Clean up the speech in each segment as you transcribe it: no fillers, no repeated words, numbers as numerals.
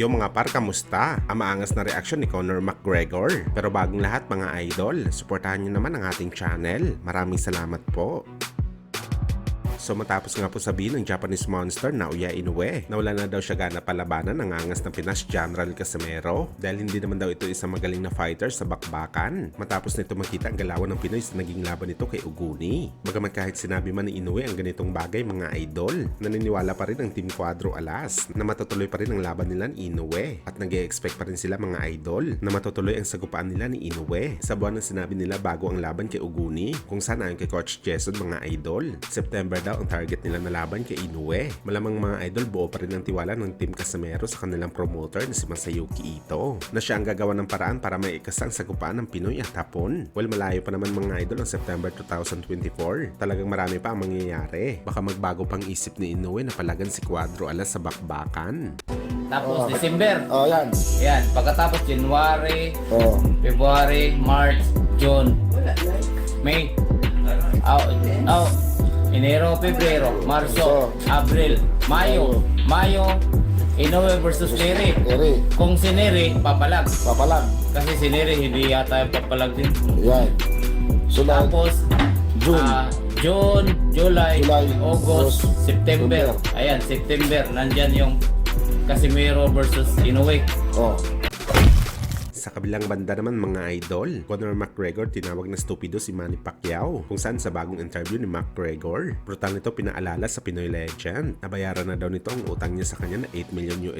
Yung mga par, kamusta? Ang maangas na reaksyon ni Conor McGregor. Pero bagong lahat mga idol, suportahan nyo naman ang ating channel. Maraming salamat po. So matapos nga po sabihin ng Japanese Monster na Naoya Inoue na wala na daw siya gana palabanan ng angas ng Pinas General Casimero dahil hindi naman daw ito isang magaling na fighter sa bakbakan. Matapos nito makita ang galawan ng Pinoy sa naging laban nito kay Uguni. Bagamat kahit sinabi man ni Inoue ang ganitong bagay mga idol, naniniwala pa rin ang Team Cuadro Alas na matutuloy pa rin ang laban nila ni Inoue at nag-e-expect pa rin sila mga idol na matutuloy ang sagupaan nila ni Inoue sa buwan ng sinabi nila bago ang laban kay Uguni kung saan ayon kay Coach Jason mga idol. September daw ang target nila na laban kay Inoue. Malamang mga idol buo pa rin ang tiwala ng Team Casimero sa kanilang promoter na si Masayuki Ito na siya ang gagawa ng paraan para maikasang sagupaan ng Pinoy at Hapon. Well, malayo pa naman mga idol ang September 2024. Talagang marami pa ang mangyayari. Baka magbago pang isip ni Inoue na palagan si Cuadro Alas sa bakbakan. Tapos December. Yan. Yan. Pagkatapos January, February, March, June, May, Enero, Pebrero, Marso, Abril, Mayo, Inoue versus Neri. Kung si Neri, papalag. Kasi si Neri hindi yata yung papalag din. Yan. So, Tapos, June, July, August, September. Ayan, September. Nandyan yung Casimero versus Inoue. Sa kabilang banda naman mga idol, Conor McGregor tinawag na stupido si Manny Pacquiao kung saan sa bagong interview ni McGregor, brutal nito pinaalala sa Pinoy legend. Nabayaran na daw nito ang utang niya sa kanya na $8 million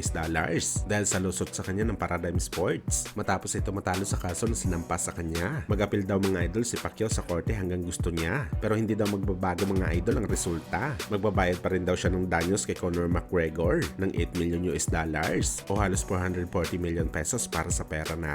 dahil sa lusot sa kanya ng Paradigm Sports. Matapos ito matalo sa kaso na sinampas sa kanya. Mag-appeal daw mga idol si Pacquiao sa korte hanggang gusto niya. Pero hindi daw magbabago mga idol ang resulta. Magbabayad pa rin daw siya ng danyos kay Conor McGregor ng $8 million o halos 440 million pesos para sa pera natin.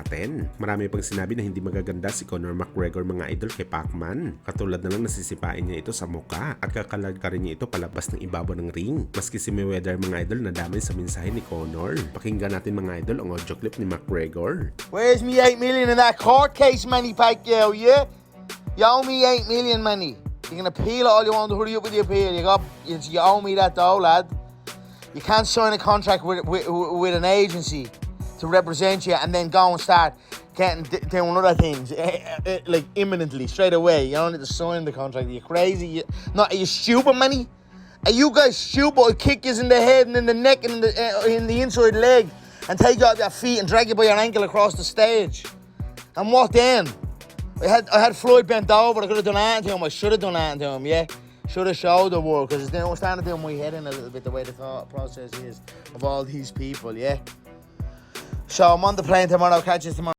Marami pang sinabi na hindi magaganda si Conor McGregor mga idol kay Pacman. Katulad na lang nasisipain niya ito sa muka at kakalarga rin niya ito palabas ng ibabaw ng ring. Maski si Mayweather mga idol nadamay sa mensahe ni Conor. Pakinggan natin mga idol ang audio clip ni McGregor. Where's me 8 million in that court case, Manny Pacquiao, yeah? You owe me 8 million, Manny. You can appeal all you want to hurry up with the appeal. You owe me that though, lad. You can't sign a contract with an agency to represent you and then go and start doing other things like imminently, straight away. You don't need to sign the contract. Are you crazy? Are you stupid, Manny? Are you guys stupid? I'll kick you in the head and in the neck and in the inside leg and take you off your feet and drag you by your ankle across the stage. And what then? I had Floyd bent over. I could have done that to him. I should have done that to him, yeah? Should have showed the work because it's starting to do my head in a little bit the way the thought process is of all these people, yeah? So I'm on the plane tomorrow, catch you tomorrow.